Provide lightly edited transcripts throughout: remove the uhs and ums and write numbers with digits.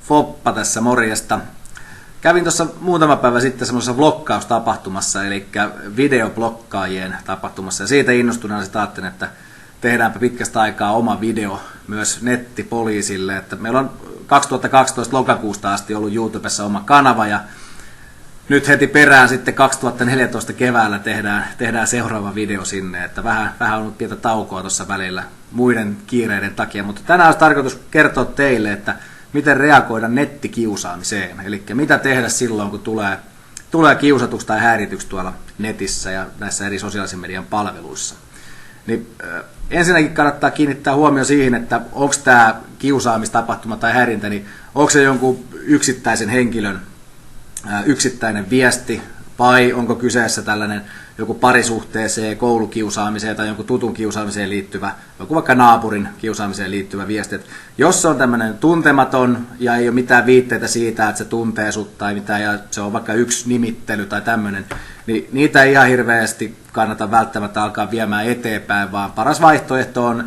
Foppa tässä, morjesta. Kävin tuossa muutama päivä sitten semmoisessa vloggaustapahtumassa, eli videoblokkaajien tapahtumassa, ja siitä innostuneena sitten ajattelin, että tehdäänpä pitkästä aikaa oma video myös nettipoliisille. Että meillä on 2012 lokakuusta asti ollut YouTubessa oma kanava, ja nyt heti perään sitten 2014 keväällä tehdään seuraava video sinne, että vähän on ollut pientä taukoa tuossa välillä muiden kiireiden takia, mutta tänään olisi tarkoitus kertoa teille, että miten reagoida nettikiusaamiseen, eli mitä tehdä silloin, kun tulee kiusatuksi tai häirityksi tuolla netissä ja näissä eri sosiaalisen median palveluissa. Niin, ensinnäkin kannattaa kiinnittää huomio siihen, että onko tämä kiusaamistapahtuma tai häirintä, niin onko se jonkun yksittäisen henkilön yksittäinen viesti, vai onko kyseessä tällainen joku parisuhteeseen, koulukiusaamiseen tai jonkun tutun kiusaamiseen liittyvä, joku vaikka naapurin kiusaamiseen liittyvä viesti. Että jos se on tämmöinen tuntematon ja ei ole mitään viitteitä siitä, että se tuntee sut tai mitään, ja se on vaikka yksi nimittely tai tämmöinen, niin niitä ei ihan hirveästi kannata välttämättä alkaa viemään eteenpäin, vaan paras vaihtoehto on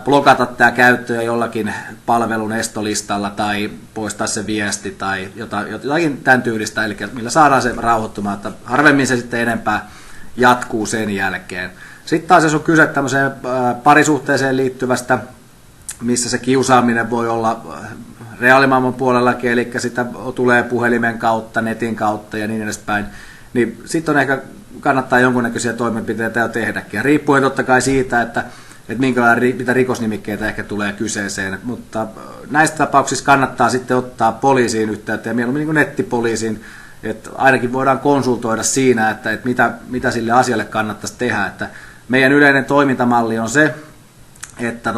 blokata tämä käyttö jollakin palvelun estolistalla tai poistaa se viesti tai jotakin tämän tyylistä, eli millä saadaan se rauhoittumaan, että harvemmin se sitten enempää jatkuu sen jälkeen. Sitten taas jos on kyse tämmöiseen parisuhteeseen liittyvästä, missä se kiusaaminen voi olla reaalimaailman puolellakin, eli sitä tulee puhelimen kautta, netin kautta ja niin edespäin, niin sitten on ehkä kannattaa jonkunnäköisiä toimenpiteitä jo tehdäkin. Ja riippuen totta kai siitä, että mitä rikosnimikkeitä ehkä tulee kyseeseen, mutta näistä tapauksissa kannattaa sitten ottaa poliisiin yhteyttä ja mieluummin niin nettipoliisiin, että ainakin voidaan konsultoida siinä, että mitä sille asialle kannattaisi tehdä. Että meidän yleinen toimintamalli on se, että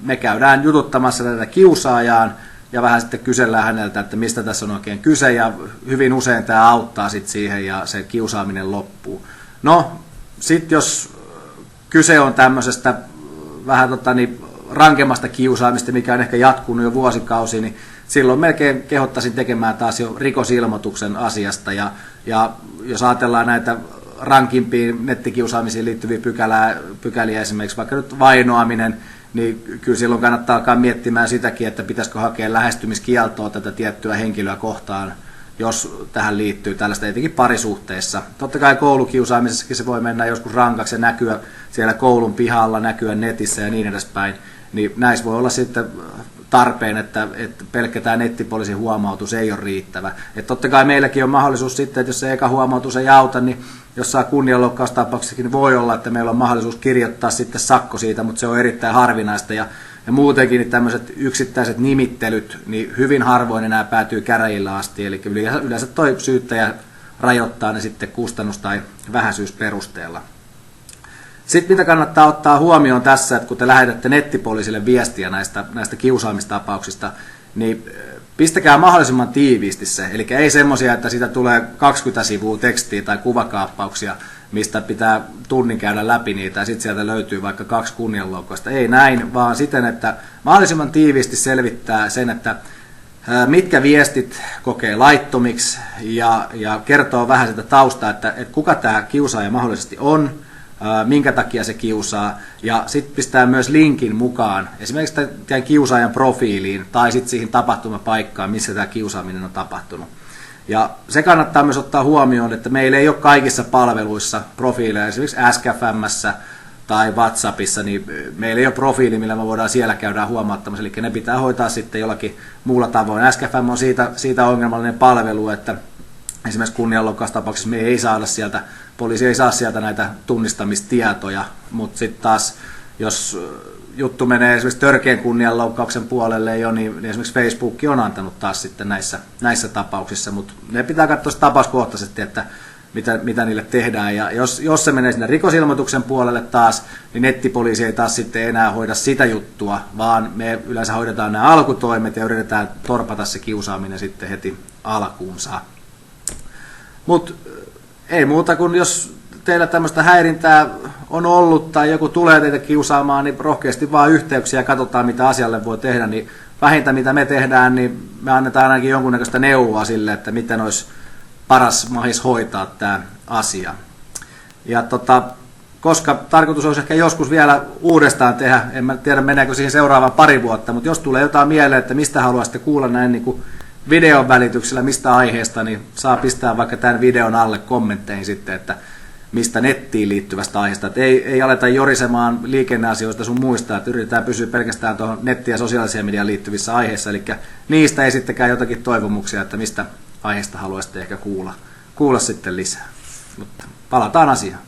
me käydään jututtamassa tätä kiusaajaan ja vähän sitten kysellään häneltä, että mistä tässä on oikein kyse, ja hyvin usein tämä auttaa sitten siihen ja se kiusaaminen loppuu. No, sitten jos kyse on tämmöisestä vähän rankemmasta kiusaamista, mikä on ehkä jatkunut jo vuosikausia, niin silloin melkein kehottaisin tekemään taas jo rikosilmoituksen asiasta. Ja jos ajatellaan näitä rankimpiin nettikiusaamisiin liittyviä pykäliä, esimerkiksi vaikka nyt vainoaminen, niin kyllä silloin kannattaa alkaa miettimään sitäkin, että pitäisikö hakea lähestymiskieltoa tätä tiettyä henkilöä kohtaan, jos tähän liittyy tällaista etenkin parisuhteessa. Totta kai koulukiusaamisessakin se voi mennä joskus rankaksi ja näkyä siellä koulun pihalla, näkyä netissä ja niin edespäin. Niin näissä voi olla sitten tarpeen, että pelkkä tämä nettipoliisin huomautus ei ole riittävä. Et totta kai meilläkin on mahdollisuus sitten, että jos se eka huomautus ei auta, niin jossain kunnianloukkaustapauksessakin niin voi olla, että meillä on mahdollisuus kirjoittaa sitten sakko siitä, mutta se on erittäin harvinaista. Ja muutenkin niin tämmöiset yksittäiset nimittelyt, niin hyvin harvoin enää päätyy käräjillä asti, eli yleensä toi syyttäjä rajoittaa ne sitten kustannus- tai vähäisyysperusteella. Sitten mitä kannattaa ottaa huomioon tässä, että kun te lähetätte nettipoliisille viestiä näistä kiusaamistapauksista, niin pistäkää mahdollisimman tiiviisti se, eli ei semmoisia, että siitä tulee 20 sivua tekstiä tai kuvakaappauksia, mistä pitää tunnin käydä läpi niitä ja sitten sieltä löytyy vaikka 2 kunnianloukkausta. Ei näin, vaan siten, että mahdollisimman tiiviisti selvittää sen, että mitkä viestit kokee laittomiksi ja kertoo vähän sitä taustaa, että kuka tämä kiusaaja mahdollisesti on, minkä takia se kiusaa, ja sitten pistää myös linkin mukaan esimerkiksi tämän kiusaajan profiiliin tai sitten siihen tapahtumapaikkaan, missä tämä kiusaaminen on tapahtunut. Ja se kannattaa myös ottaa huomioon, että meillä ei ole kaikissa palveluissa profiileja, esimerkiksi SKFM:ssä tai WhatsAppissa, niin meillä ei ole profiili, millä me voidaan siellä käydä huomauttamassa, eli ne pitää hoitaa sitten jollakin muulla tavoin. SKFM on siitä ongelmallinen palvelu, että esimerkiksi kunnianloukkaustapauksessa me ei saada sieltä, poliisi ei saa sieltä näitä tunnistamistietoja, mutta sitten taas, jos juttu menee esimerkiksi törkeän kunnianloukkauksen puolelle jo, niin esimerkiksi Facebook on antanut taas sitten näissä tapauksissa, mutta ne pitää katsoa tapauskohtaisesti, että mitä niille tehdään, ja jos se menee sinne rikosilmoituksen puolelle taas, niin nettipoliisi ei taas sitten enää hoida sitä juttua, vaan me yleensä hoidetaan nämä alkutoimet ja yritetään torpata se kiusaaminen sitten heti alkuunsa. Mutta ei muuta kuin jos teillä tämmöistä häirintää on ollut tai joku tulee teitä kiusaamaan, niin rohkeasti vaan yhteyksiä ja katsotaan, mitä asialle voi tehdä. Niin vähintä, mitä me tehdään, niin me annetaan ainakin jonkunnäköistä neuvoa sille, että miten olisi paras mahis hoitaa tämä asia. Ja koska tarkoitus olisi ehkä joskus vielä uudestaan tehdä, en mä tiedä meneekö siihen seuraavaan pari vuotta, mutta jos tulee jotain mieleen, että mistä haluaisitte kuulla näin niin kuin videon välityksellä, mistä aiheesta, niin saa pistää vaikka tämän videon alle kommentteihin sitten, että mistä nettiin liittyvästä aiheesta. Että ei aleta jorisemaan liikenneasioista sun muista, että yritetään pysyä pelkästään tuohon nettiin ja sosiaaliseen mediaan liittyvissä aiheissa, eli niistä esittäkää jotakin toivomuksia, että mistä aiheesta haluaisitte ehkä kuulla sitten lisää. Mutta palataan asiaan.